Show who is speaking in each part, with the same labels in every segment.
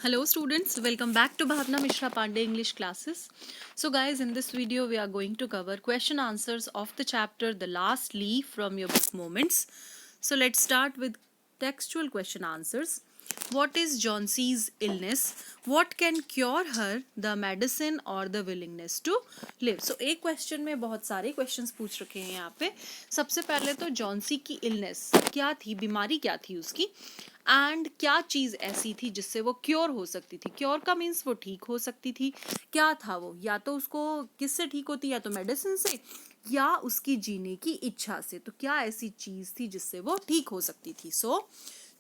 Speaker 1: Hello students, welcome back to Bhavna Mishra Pandey English classes. So guys, in this video we are going to cover question answers of the chapter The Last Leaf from your book Moments. So let's start with textual question answers. What is Johnsey's illness? What can cure her? The medicine or the willingness to live? So एक question में बहुत सारे questions पूछ रखे हैं यहाँ पे. सबसे पहले तो जॉन्सी की इलनेस क्या थी, बीमारी क्या थी उसकी, एंड क्या चीज़ ऐसी थी जिससे वो क्योर हो सकती थी. क्योर का मीन्स वो ठीक हो सकती थी. क्या था वो, या तो उसको किससे ठीक होती, या तो मेडिसिन से या उसकी जीने की इच्छा से. तो क्या ऐसी चीज़ थी जिससे वो ठीक हो सकती थी. So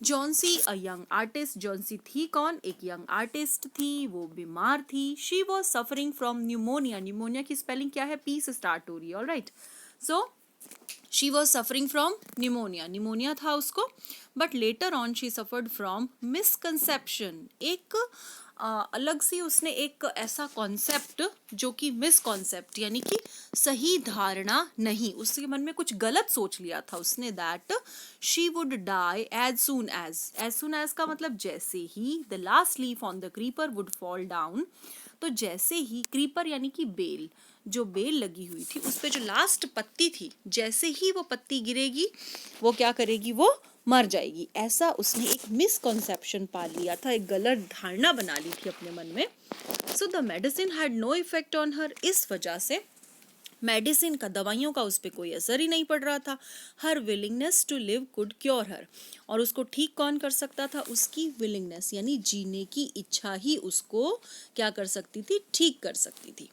Speaker 1: Johnsy a young artist. Johnsy थी कौन, एक यंग आर्टिस्ट थी, वो बीमार थी. She was suffering from pneumonia. Pneumonia की स्पेलिंग क्या है, पी से स्टार्ट हो रही है. Alright, so she was suffering from pneumonia. Pneumonia था उसको. But later on she suffered from misconception. एक अलग सी उसने एक ऐसा कॉन्सेप्ट जो कि मिसकॉन्सेप्ट यानी कि सही धारणा नहीं, उसके मन में कुछ गलत सोच लिया था उसने. That she would die as soon as का मतलब जैसे ही the last leaf on the creeper would fall down. तो जैसे ही क्रीपर यानी कि बेल, जो बेल लगी हुई थी उस पे जो लास्ट पत्ती थी, जैसे ही वो पत्ती गिरेगी वो क्या करेगी, वो मर जाएगी. ऐसा उसने एक मिसकॉन्सेप्शन पाल लिया था, एक गलत धारणा बना ली थी अपने मन में. So the medicine had no effect on her. इस वजह से मेडिसिन का, दवाइयों का उस पर कोई असर ही नहीं पड़ रहा था. Her willingness to live could cure her. और उसको ठीक कौन कर सकता था, उसकी विलिंगनेस यानी जीने की इच्छा ही उसको क्या कर सकती थी, ठीक कर सकती थी.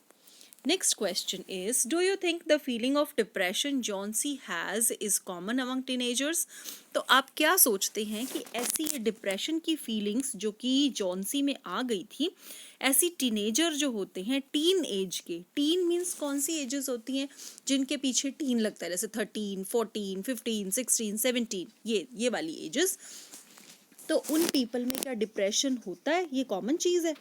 Speaker 1: Next question is, do you think the feeling of depression Johnsy has is common among teenagers? तो आप क्या सोचते हैं कि ऐसी ये डिप्रेशन की फीलिंग्स जो कि जॉन्सी में आ गई थी, ऐसी टीनेजर जो होते हैं, टीन एज के, टीन मीन्स कौन सी एजेस होती हैं जिनके पीछे टीन लगता है, जैसे 13, 14, 15, 16, 17, ये वाली एजेस. तो उन पीपल में क्या डिप्रेशन होता है, ये कॉमन चीज़ है.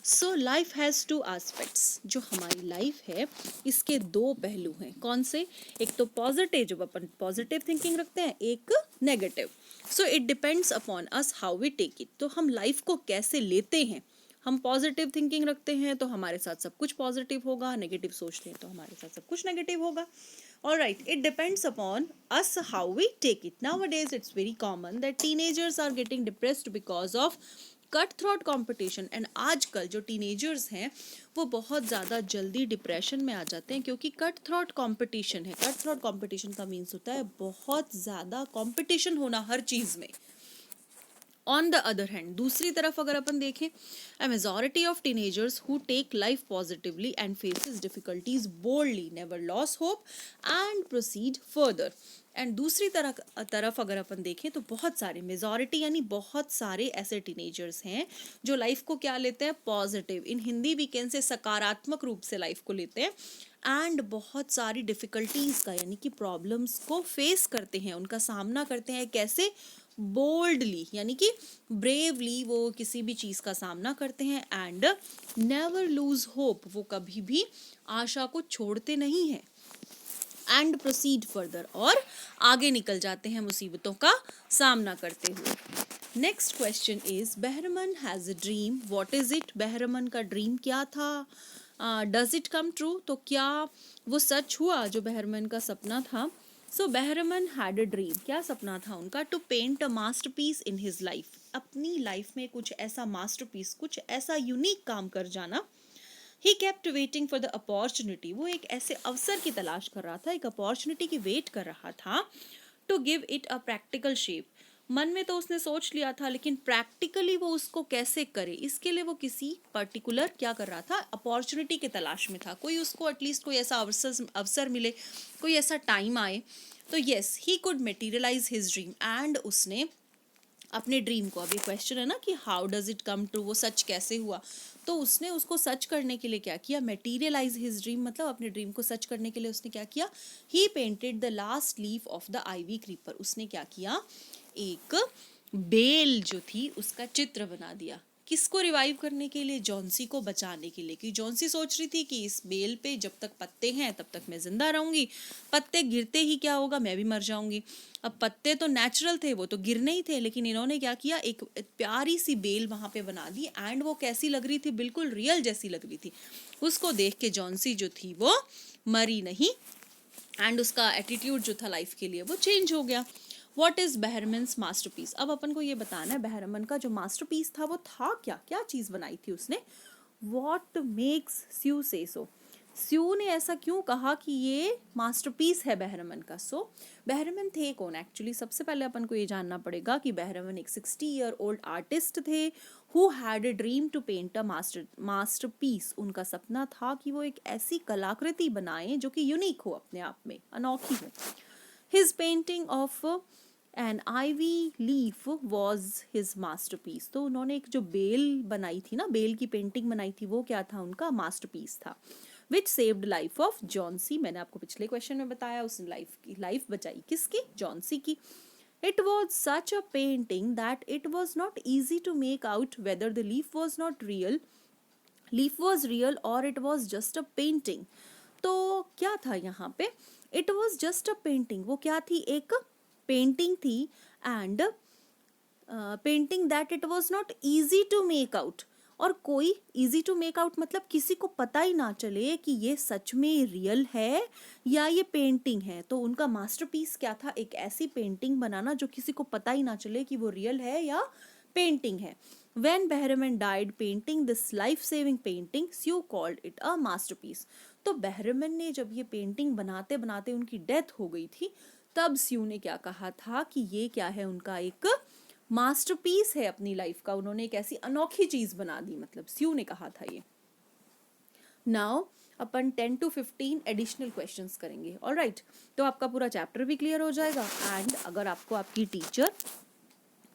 Speaker 1: So life has two aspects. जो हमारी लाइफ है इसके दो पहलू हैं. कौन से, एक तो पॉजिटिव, जब अपन पॉजिटिव थिंकिंग रखते हैं, एक negative. So it depends upon us how we take it. तो हम लाइफ को कैसे लेते हैं. हम पॉजिटिव थिंकिंग रखते हैं तो हमारे साथ सब कुछ पॉजिटिव होगा, नेगेटिव सोचते हैं तो हमारे साथ सब कुछ नेगेटिव होगा. Alright, it depends upon us how we take it. Nowadays, it's very common that teenagers are getting depressed because of cut throat competition. And आजकल जो टीनेजर्स हैं वो बहुत ज़्यादा जल्दी डिप्रेशन में आ जाते हैं क्योंकि कट थ्रोट कंपटीशन है. कट थ्रोट कंपटीशन का मीन्स होता है बहुत ज़्यादा कंपटीशन होना हर चीज़ में. ऑन द अदर हैंड, दूसरी तरफ अगर अपन देखें, a majority of teenagers who take life positively and faces difficulties boldly never loss hope and proceed further. And दूसरी तरफ अगर अपन देखें तो बहुत सारे, मेजॉरिटी यानी बहुत सारे ऐसे टीनेजर्स हैं जो लाइफ को क्या लेते हैं, positive. In Hindi we can say सकारात्मक रूप से लाइफ को लेते हैं. एंड बहुत सारी डिफ़िकल्टीज़ का यानी कि प्रॉब्लम्स को फेस करते हैं, उनका सामना करते हैं. कैसे, बोल्डली यानी कि ब्रेवली वो किसी भी चीज़ का सामना करते हैं. एंड नेवर लूज होप, वो कभी भी आशा को छोड़ते नहीं हैं. एंड प्रोसीड फर्दर, और आगे निकल जाते हैं मुसीबतों का सामना करते हुए. Next question is, Behrman has a dream, what is it. Behrman का ड्रीम क्या था. डज इट कम ट्रू, तो क्या वो सच हुआ जो बहरमन का सपना था. सो बहरमन हैड अ ड्रीम, क्या सपना था उनका, to paint a masterpiece in his life. अपनी लाइफ में कुछ ऐसा मास्टरपीस, कुछ ऐसा यूनिक काम कर जाना. He kept waiting for the opportunity, वो एक ऐसे अवसर की तलाश कर रहा था, एक अपॉर्चुनिटी की वेट कर रहा था. To give it a practical shape, मन में तो उसने सोच लिया था लेकिन प्रैक्टिकली वो उसको कैसे करे, इसके लिए वो किसी पर्टिकुलर क्या कर रहा था, अपॉर्चुनिटी के तलाश में था. कोई उसको एटलीस्ट कोई ऐसा अवसर मिले, कोई ऐसा टाइम आए. तो yes, he could materialise his dream. And उसने अपने ड्रीम को, अभी क्वेश्चन है ना कि how does it come true, वो सच कैसे हुआ, तो उसने उसको सच करने के लिए क्या किया, मटेरियलाइज हिज ड्रीम, मतलब अपने ड्रीम को सच करने के लिए उसने क्या किया, he painted the last leaf of the ivy creeper. उसने क्या किया, एक बेल जो थी उसका चित्र बना दिया. किसको रिवाइव करने के लिए? जॉन्सी को बचाने के लिए, कि जॉन्सी सोच रही थी कि इस बेल पे जब तक पत्ते हैं तब तक मैं जिंदा रहूंगी, पत्ते गिरते ही क्या होगा, मैं भी मर जाऊंगी। अब पत्ते तो नेचुरल थे, वो तो गिरने ही थे, लेकिन इन्होंने क्या किया, एक प्यारी सी बेल वहां पे बना दी, एंड वो कैसी लग रही थी, बिल्कुल रियल जैसी लग रही थी। उसको देख के जॉन्सी जो थी वो मरी नहीं, एंड उसका एटीट्यूड जो था लाइफ के लिए वो चेंज हो गया। What is Behrman's masterpiece? अब अपन को ये बताना है बहरमन का जो मास्टरपीस था वो था क्या, क्या चीज बनाई थी उसने। वॉट मेक्स स्यू से सो? स्यू ने ऐसा क्यों कहा कि ये मास्टरपीस है बहरमन का? सो बहरमन थे कौन एक्चुअली? सबसे पहले अपन को ये जानना पड़ेगा कि बहरमन एक 60 ईयर ओल्ड आर्टिस्ट थे who had a dream to paint a masterpiece. उनका सपना था कि वो एक ऐसी कलाकृति बनाएं जो कि यूनिक हो, अपने आप में अनोखी हो। His painting of an ivy leaf was his masterpiece। तो उन्होंने एक जो बेल बनाई थी ना, बेल की पेंटिंग बनाई थी, वो क्या था, उनका मास्टरपीस था। Which saved life of Johnsy. मैंने आपको पिछले क्वेश्चन में बताया, उसने लाइफ बचाई किसकी? जॉन्सी की। It was such a painting that it was not easy to make out whether the leaf was real or it was just a painting। तो क्या था यहाँ पे? It was just a painting. वो क्या थी? एक पेंटिंग थी, and painting that it was not easy to make out. और कोई ईजी टू मेक आउट मतलब किसी को पता ही ना चले कि ये सच में रियल है या ये पेंटिंग है। तो उनका मास्टरपीस क्या था? एक ऐसी पेंटिंग बनाना जो किसी को पता ही ना चले कि वो रियल है या पेंटिंग है। When Behraman died painting this life-saving painting, Sue called it a masterpiece। तो बहरमन ने जब ये पेंटिंग बनाते बनाते उनकी डेथ हो गई थी, तब स्यू ने क्या कहा था कि ये क्या है, उनका एक मास्टरपीस है अपनी लाइफ का। उन्होंने एक ऐसी अनोखी चीज बना दी, मतलब स्यू ने कहा था ये। Now upon 10 to 15 additional questions करेंगे। ऑलराइट, तो आपका पूरा चैप्टर भी क्लियर हो जाएगा, एंड अगर आपको आपकी टीचर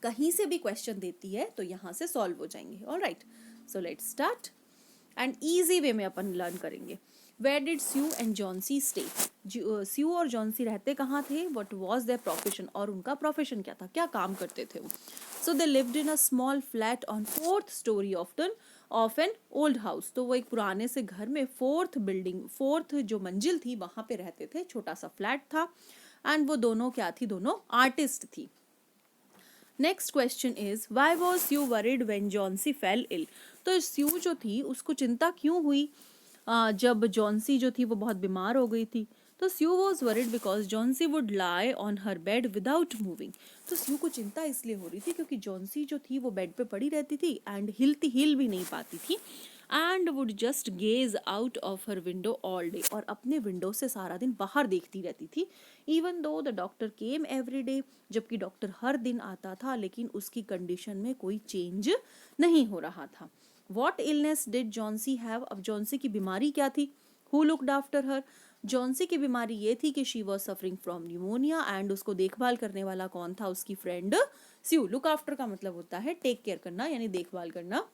Speaker 1: कहीं से भी क्वेश्चन देती है तो यहाँ से सॉल्व हो जाएंगे। Alright, so let's start, and easy way में अपन लर्न करेंगे। Where did Sue and Johnsy stay? Sue और जॉन्सी रहते कहाँ थे? What was their profession? और उनका प्रोफेशन क्या था, क्या काम करते थे वो? So they lived in a small flat on 4th story of an old house. तो वो एक पुराने से घर में 4th जो मंजिल थी वहां पे रहते थे, छोटा सा फ्लैट था, एंड वो दोनों क्या थी? दोनों आर्टिस्ट थी। Next question is why was Sue worried when Johnsy fell ill? तो स्यू जो थी उसको चिंता क्यों हुई जब जॉन्सी जो थी वो बहुत बीमार हो गई थी? तो Sue was worried because Johnsy would lie on her bed without moving. तो स्यू को चिंता इसलिए हो रही थी क्योंकि जॉन्सी जो थी वो बेड पे पड़ी रहती थी एंड हिल भी नहीं पाती थी, and would just gauge out of her window all day. और अपने विंडो से सारा दिन बाहर देखती रहती थी। Even though the doctor came every day, जबकि डॉक्टर हर दिन आता था, लेकिन उसकी कंडीशन में कोई चेंज नहीं हो रहा था। What illness did Johnsy have? अब जॉन्सी की बीमारी क्या थी? Who looked after her? Johnsy की बीमारी ये थी कि she was suffering from pneumonia, and उसको देखभाल करने वाला कौन था? उसकी फ्रेंड स्यू। लुक आफ्टर का मतलब होता है टेक केयर करना, यानी देखभाल करना।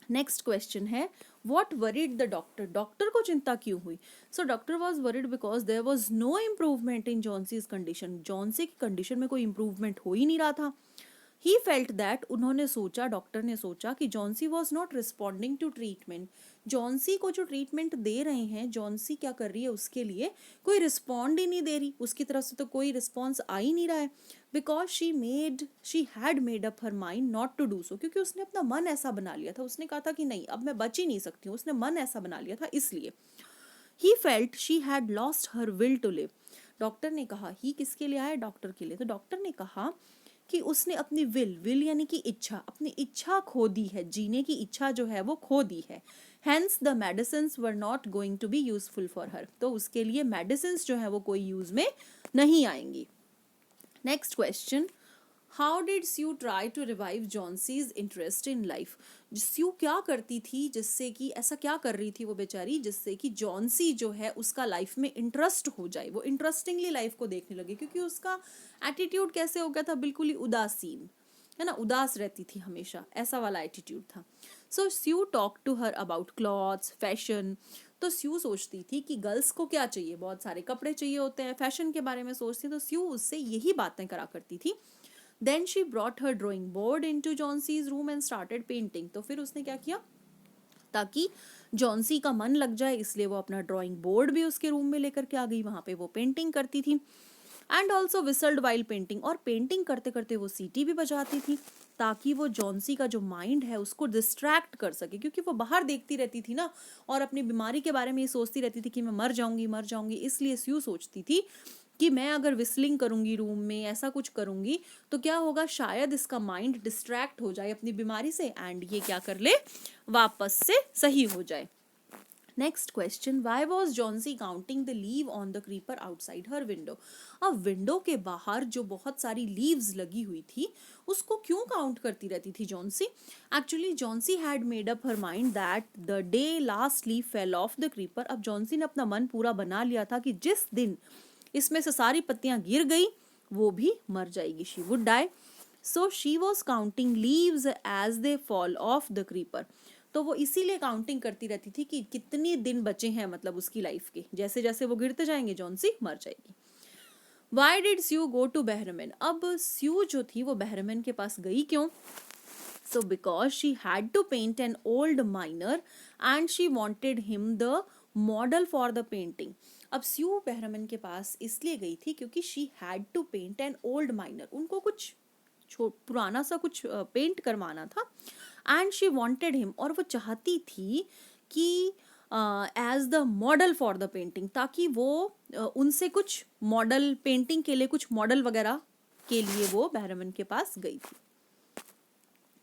Speaker 1: नेक्स्ट क्वेश्चन है what worried the doctor? Doctor को चिंता क्यों हुई? So doctor was worried because there was no improvement in Johnsy's condition. Johnsy की कंडीशन में कोई इम्प्रूवमेंट हो ही नहीं रहा था। ही फेल्ट दैट, उन्होंने सोचा, डॉक्टर ने सोचा कि Johnsy was not responding to treatment. Johnsy को जो ट्रीटमेंट दे रहे हैं, जॉन्सी क्या कर रही है उसके लिए कोई रिस्पॉन्ड ही नहीं दे रही, उसकी तरफ से तो कोई रिस्पॉन्स आ ही नहीं रहा है। Because she had made up her mind not to do so, क्योंकि उसने अपना मन ऐसा बना लिया था, उसने कहा था कि नहीं अब मैं बच ही नहीं सकती हूँ, उसने मन ऐसा बना लिया था इसलिए। He felt she had lost her will to live. डॉक्टर ने कहा, ही किसके लिए आया? डॉक्टर के लिए। तो डॉक्टर ने कहा कि उसने अपनी विल यानी कि इच्छा, अपनी इच्छा खो दी है, जीने की इच्छा जो है वो खो दी है। Hence the medicines were not going to be useful for her. तो उसके लिए मेडिसिन्स जो है वो कोई यूज में नहीं आएंगी। Next question, how did Sue try to revive Johnsy's interest in life? Sue क्या करती थी जिससे कि, ऐसा क्या कर रही थी वो बेचारी जिससे कि जॉन्सी जो है उसका लाइफ में इंटरेस्ट हो जाए, वो इंटरेस्टिंगली लाइफ को देखने लगे? क्योंकि उसका एटीट्यूड कैसे हो गया था? बिल्कुल ही उदासीन, है ना, उदास रहती थी हमेशा, ऐसा वाला एटीट्यूड था। So Sue talk to her about clothes, fashion. तो स्यू सोचती थी कि गर्ल्स को क्या चाहिए, बहुत सारे कपड़े चाहिए होते हैं, फैशन के बारे में सोचती, तो स्यू उससे यही बातें करा करती थी। Then she brought her drawing board into Johnsy's room and started painting. तो फिर उसने क्या किया, ताकि जॉन्सी का मन लग जाए, इसलिए वो अपना ड्राइंग बोर्ड भी उसके रूम में लेकर के आ गई, वहां पे वो पेंटिंग करती थी। And also whistled while painting, और पेंटिंग करते करते वो सीटी भी बजाती थी, ताकि वो जॉन्सी का जो माइंड है उसको डिस्ट्रैक्ट कर सके, क्योंकि वो बाहर देखती रहती थी ना, और अपनी बीमारी के बारे में ये सोचती रहती थी कि मैं मर जाऊंगी। इसलिए स्यू सोचती थी कि मैं अगर विस्लिंग करूंगी रूम में, ऐसा कुछ करूंगी, तो क्या होगा, शायद इसका माइंड डिस्ट्रैक्ट हो जाए अपनी बीमारी से एंड ये क्या कर ले, वापस से सही हो जाए। Next question, why was Johnsy counting the leave on the creeper outside her window. अब विंडो के बाहर जो बहुत सारी लीव्स लगी हुई थी, उसको क्यों काउंट करती रहती थी Johnsy. Actually Johnsy had made up her mind that the day last leave fail off the creeper. अब जॉन्सी ने अपना मन पूरा बना लिया था कि जिस दिन इसमें से सारी पत्तियां गिर गई, वो भी मर जाएगी, she would die. So she was counting leaves as they fall off the creeper. तो वो इसीलिए काउंटिंग करती रहती थी कि कितने दिन बचे हैं, मतलब उसकी लाइफ के, जैसे जैसे वो गिरते जाएंगे जॉन्सी मर जाएगी। Why did Sue go to Behrman. अब स्यू जो थी वो बहरमैन के पास गई क्यों। So because she had to paint an old miner and she wanted him the model for the painting. अब स्यू बहरमैन के पास इसलिए गई थी क्योंकि she had to paint an old miner, उनको कुछ पुराना सा कुछ पेंट करवाना था। एंड शी वॉन्टेड हिम, और वो चाहती थी कि as the model for the painting, ताकि वो उनसे कुछ मॉडल, पेंटिंग के लिए कुछ मॉडल वगैरह के लिए वो बहरमन के पास गई थी।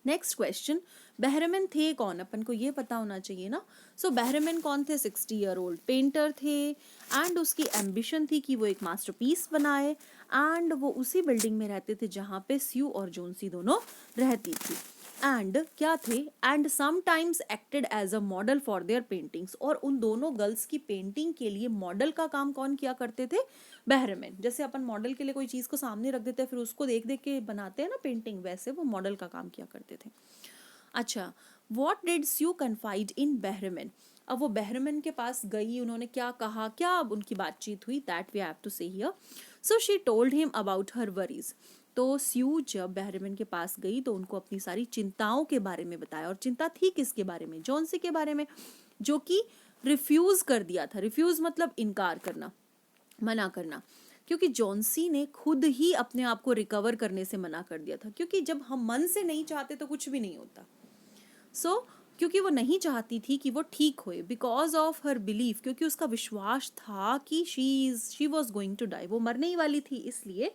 Speaker 1: नेक्स्ट क्वेश्चन, बहरमन थे कौन, अपन को ये पता होना चाहिए ना। सो बहरमन कौन थे, 60 ईयर ओल्ड पेंटर थे एंड उसकी एम्बिशन थी कि वो एक मास्टरपीस बनाए, एंड वो उसी बिल्डिंग में रहते थे जहाँ पे स्यू और जॉन्सी दोनों रहती थी। एंड क्या थे, and sometimes acted as a model for their paintings, और उन दोनों गर्ल्स की पेंटिंग के लिए मॉडल का काम कौन किया करते थे, बहरमैन। जैसे अपन मॉडल के लिए कोई चीज को सामने रख देते हैं, फिर उसको देख देख के बनाते हैं ना पेंटिंग, वैसे वो मॉडल का काम किया करते थे। अच्छा, वॉट डिड स्यू कन्फाइड इन बहरमैन। अब वो बहरमैन के पास गई, उन्होंने क्या कहा, क्या अब उनकी बातचीत हुई, दैट वी हैव टू से here. So she told him about her worries. तो स्यू जब बहरमैन के पास गई तो उनको अपनी सारी चिंताओं के बारे में बताया, और चिंता थी किसके बारे में, जॉन्सी के बारे में, जो कि रिफ्यूज कर दिया था। रिफ्यूज मतलब इनकार करना, मना करना, क्योंकि जॉन्सी ने खुद ही अपने आप को रिकवर करने से मना कर दिया था, क्योंकि जब हम मन से नहीं चाहते तो कुछ भी नहीं होता। क्योंकि वो नहीं चाहती थी कि वो ठीक होए, बिकॉज ऑफ हर बिलीफ, क्योंकि उसका विश्वास था कि she was going to die, वो मरने ही वाली थी। इसलिए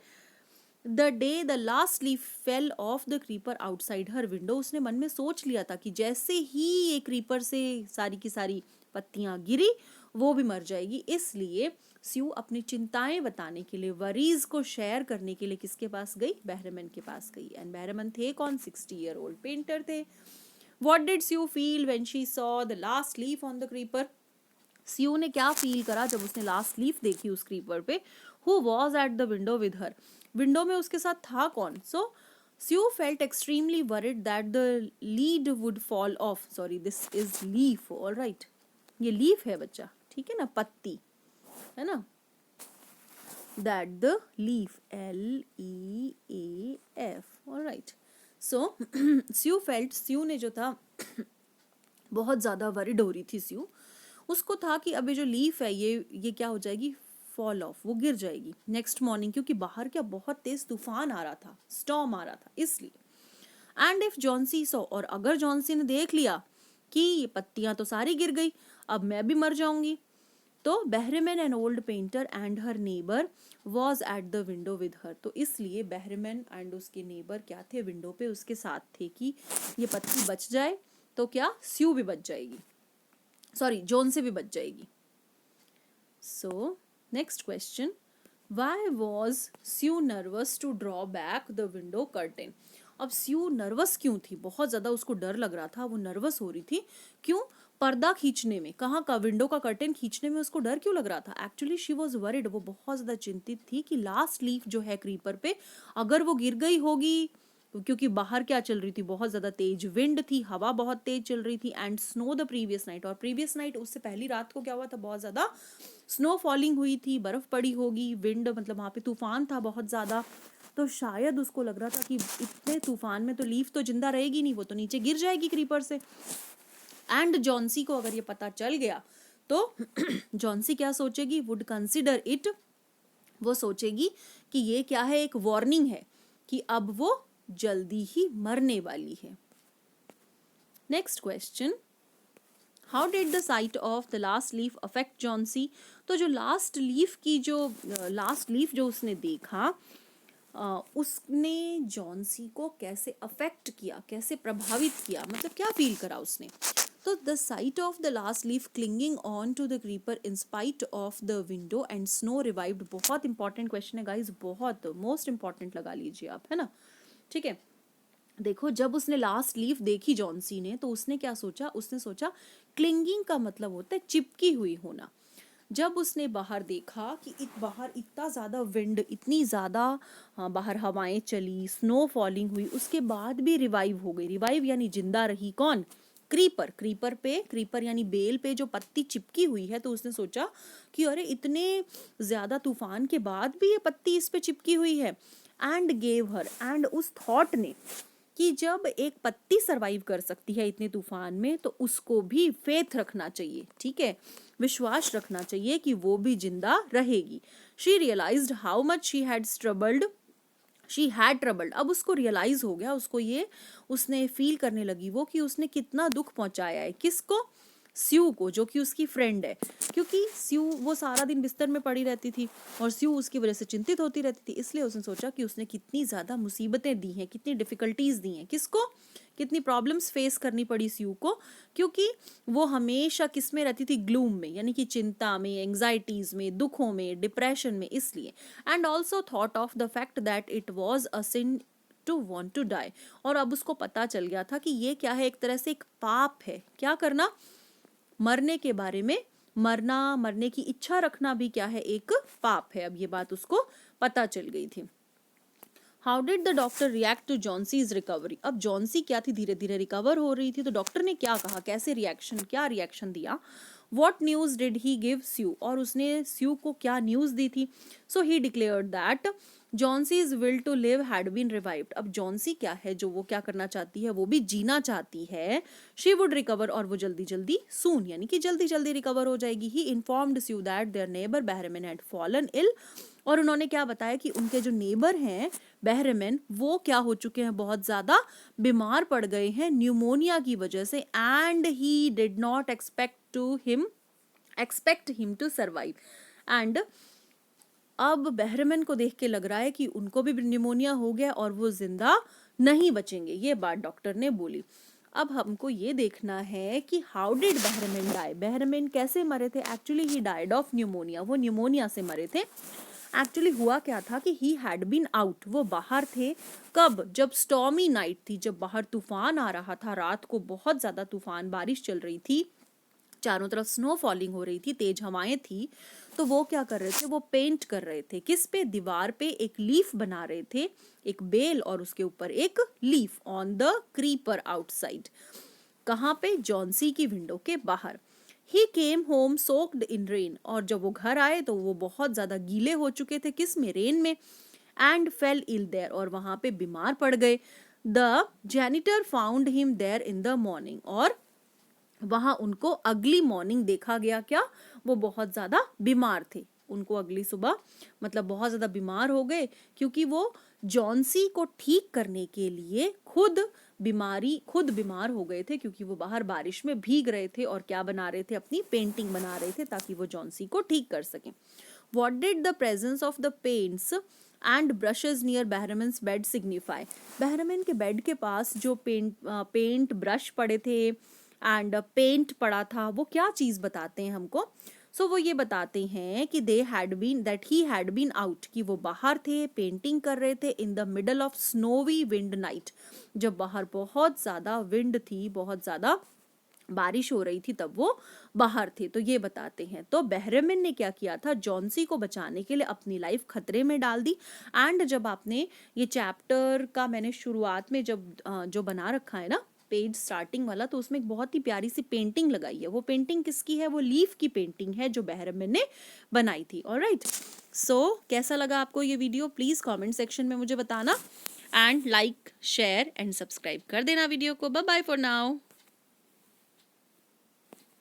Speaker 1: the day the last leaf fell off the creeper outside her window, उसने मन में सोच लिया था कि जैसे ही ये क्रीपर से सारी की सारी पत्तियां गिरी, वो भी मर जाएगी। इसलिए स्यू अपनी चिंताएं बताने के लिए, वरीज को शेयर करने के लिए किसके पास गई, बहरमैन के पास गई। एंड बहरमैन थे कौन, 60 ईयर ओल्ड पेंटर थे। What did Sue feel when she saw the last leaf on the creeper? स्यू ने क्या फील करा जब उसने लास्ट लीफ देखी उस क्रीपर पे। Who was at the window with her? Window में उसके साथ था कौन। So Sue felt extremely worried that the lead would fall off. Sorry, this is leaf, all right. ये लीफ है बच्चा, ठीक है ना, पत्ती है ना। That the leaf, LEAF, all right. So sue felt, स्यू ने जो था बहुत ज़्यादा वरिड हो रही थी स्यू, उसको था कि अभी जो लीफ है ये क्या हो जाएगी, फॉल ऑफ, वो गिर जाएगी नेक्स्ट मॉर्निंग, क्योंकि बाहर क्या बहुत तेज तूफान आ रहा था, स्टॉर्म आ रहा था, इसलिए। एंड इफ जॉन्सी सो, और अगर जॉन्सी ने देख लिया कि ये पत्तियां तो सारी गिर गई, अब मैं भी मर जाऊंगी, तो Behrman an old painter and her neighbour was at the window with her. तो इसलिए बहरमैन एंड उसके नेबर क्या थे, विंडो पे उसके साथ थे कि ये पत्ती बच जाए तो क्या स्यू भी बच जाएगी, सॉरी जॉन से भी बच जाएगी। So next question, why was Sue nervous to draw back the window curtain. अब स्यू नर्वस क्यों थी, बहुत ज्यादा उसको डर लग रहा था, वो नर्वस हो रही थी, क्यों, पर्दा खींचने में, कहाँ का, विंडो का कर्टेन खींचने में उसको डर क्यों लग रहा था। एक्चुअली शी वॉज वरिड, वो बहुत ज्यादा चिंतित थी कि लास्ट लीफ जो है क्रीपर पे, अगर वो गिर गई होगी, क्योंकि बाहर क्या चल रही थी, बहुत ज्यादा तेज विंड थी, हवा बहुत तेज चल रही थी, and snow the previous night, और प्रीवियस नाइट उससे पहली रात को क्या हुआ था, बहुत ज्यादा स्नो फॉलिंग हुई थी, बर्फ पड़ी होगी, विंड मतलब वहां पे तूफान था बहुत ज्यादा, तो शायद उसको लग रहा था कि इतने तूफान में तो लीफ तो जिंदा रहेगी नहीं, वो तो नीचे गिर जाएगी क्रीपर से। एंड जॉन्सी को अगर ये पता चल गया तो जॉन्सी क्या सोचेगी, वुड कंसिडर इट, वो सोचेगी कि ये क्या है, एक वार्निंग है कि अब वो जल्दी ही मरने वाली है। Next question, how did the sight of the last leaf affect Johnsy. तो जो लास्ट लीफ जो उसने देखा उसने जॉन्सी को कैसे अफेक्ट किया, कैसे प्रभावित किया, मतलब क्या फील करा उसने। तो the sight of the last leaf clinging on to the creeper in spite of the window and snow revived. बहुत इंपॉर्टेंट क्वेश्चन है गाइज, बहुत मोस्ट इंपॉर्टेंट लगा लीजिए आप, है ना, ठीक है। देखो, जब उसने लास्ट लीफ देखी जॉन्सी ने, तो उसने क्या सोचा, उसने सोचा क्लिंगिंग का मतलब होता है चिपकी हुई होना। जब उसने बाहर देखा कि बाहर इतना ज़्यादा विंड, इतनी ज़्यादा बाहर हवाएं चली, स्नो फॉलिंग हुई, उसके बाद भी रिवाइव हो गई। रिवाइव यानी जिंदा रही कौन, क्रीपर। क्रीपर यानी बेल पे जो पत्ती चिपकी हुई है। तो उसने सोचा कि अरे इतने ज़्यादा तूफान के बाद भी ये पत्ती इस पे चिपकी हुई है। एंड गेव हर, एंड उस थॉट ने कि जब एक पत्ती सरवाइव कर सकती है इतने तूफान में, तो उसको भी फेथ रखना चाहिए, ठीक है, विश्वास रखना चाहिए कि वो भी जिंदा रहेगी। She realised how much she had troubled. अब उसको रियलाइज हो गया, उसने फील करने लगी वो कि उसने कितना दुख पहुंचाया है। किसको, स्यू को, जो कि उसकी फ्रेंड है। क्योंकि स्यू वो सारा दिन बिस्तर में पड़ी रहती थी और स्यू उसकी वजह से चिंतित होती रहती थी, इसलिए उसने सोचा कि उसने कितनी ज़्यादा मुसीबतें दी हैं, कितनी डिफ़िकल्टीज दी हैं, किसको, कितनी प्रॉब्लम्स फेस करनी पड़ी स्यू को, क्योंकि वो हमेशा किस में रहती थी, ग्लूम में, यानी कि चिंता में, एंग्जाइटीज़ में, दुखों में, डिप्रेशन में, इसलिए। And also thought of the fact that it was a sin to want to die. और अब उसको पता चल गया था कि ये क्या है, एक तरह से एक पाप है, क्या करना, मरने के बारे में, मरने की इच्छा रखना भी क्या है, एक पाप है। अब ये बात उसको पता चल गई थी। How did the doctor react to Johnsy's recovery. अब जॉन्सी क्या थी, धीरे धीरे रिकवर हो रही थी, तो डॉक्टर ने क्या कहा, कैसे क्या रिएक्शन दिया। What news did he give Sue, और उसने स्यू को क्या न्यूज दी थी। So he declared that Johnsy's will to live had been revived. अब जॉन्सी क्या है, जो वो क्या करना चाहती है, वो भी जीना चाहती है। शी वुड रिकवर, और वो जल्दी जल्दी, सून यानी कि जल्दी जल्दी रिकवर हो जाएगी। He informed Sue that their neighbour Behrman had fallen ill, और उन्होंने क्या बताया कि उनके जो नेबर हैं बहरमन, वो क्या हो चुके हैं, बहुत ज्यादा बीमार पड़ गए हैं न्यूमोनिया की वजह से। And he did not expect him to survive. And अब बहरमन को देख के लग रहा है कि उनको भी न्यूमोनिया हो गया और वो जिंदा नहीं बचेंगे, ये बात डॉक्टर ने बोली। अब हमको ये देखना है कि हाउ डिड बहरमन डाई, बहरमन कैसे मरे थे। Actually he died of pneumonia, वो न्यूमोनिया से मरे थे। एक्चुअली हुआ क्या था कि ही हैड बीन आउट, वो बाहर थे। कब, जब स्टॉर्मी नाइट थी, जब बाहर तूफान आ रहा था, रात को बहुत ज्यादा तूफान, बारिश चल रही थी, चारों तरफ स्नो फॉलिंग हो रही थी, तेज हवाएं थी। तो वो क्या कर रहे थे, वो पेंट कर रहे थे, किस पे, दीवार पे एक लीफ बना रहे थे, एक बेल और उसके ऊपर एक leaf, on the creeper outside. कहाँ पे, जॉन्सी की विंडो के बाहर। He came home soaked in rain, और जब वो घर आए तो वो बहुत ज्यादा गीले हो चुके थे, किस में, रेन में। एंड फेल इल देयर, और वहां पे बीमार पड़ गए। The janitor found him there in the morning, और वहां उनको अगली मॉर्निंग देखा गया, क्या, वो बहुत ज्यादा बीमार थे। उनको अगली सुबह मतलब बहुत ज्यादा बीमार हो गए, क्योंकि वो जॉन्सी को ठीक करने के लिए खुद बीमार हो गए थे, क्योंकि वो बाहर बारिश में भीग रहे थे और क्या बना रहे थे, अपनी पेंटिंग बना रहे थे ताकि वो जॉन्सी को ठीक कर सकें। What did the presence of the paints and brushes near Behrman's bed signify. Behrman के बेड के पास जो पेंट ब्रश पड़े थे एंड पेंट पड़ा था, वो क्या चीज बताते हैं हमको। सो वो ये बताते हैं कि ही हैड बीन आउट, कि वो बाहर थे, पेंटिंग कर रहे थे, in the middle of snowy wind night, जब बाहर बहुत ज्यादा विंड थी, बहुत ज्यादा बारिश हो रही थी, तब वो बाहर थे। तो ये बताते हैं। तो बहरमन ने क्या किया था, जॉन्सी को बचाने के लिए अपनी लाइफ खतरे में डाल दी। एंड जब आपने ये चैप्टर का मैंने शुरुआत में जब जो बना रखा है ना पेज स्टार्टिंग वाला, तो उसमें एक बहुत ही प्यारी सी पेंटिंग लगाई है। वो पेंटिंग किसकी है? वो लीफ की पेंटिंग है जो बहरम ने बनाई थी। ऑलराइट, सो कैसा लगा आपको ये वीडियो? प्लीज़ कमेंट सेक्शन में मुझे बताना, and like, share and subscribe कर देना वीडियो को। Bye bye for now.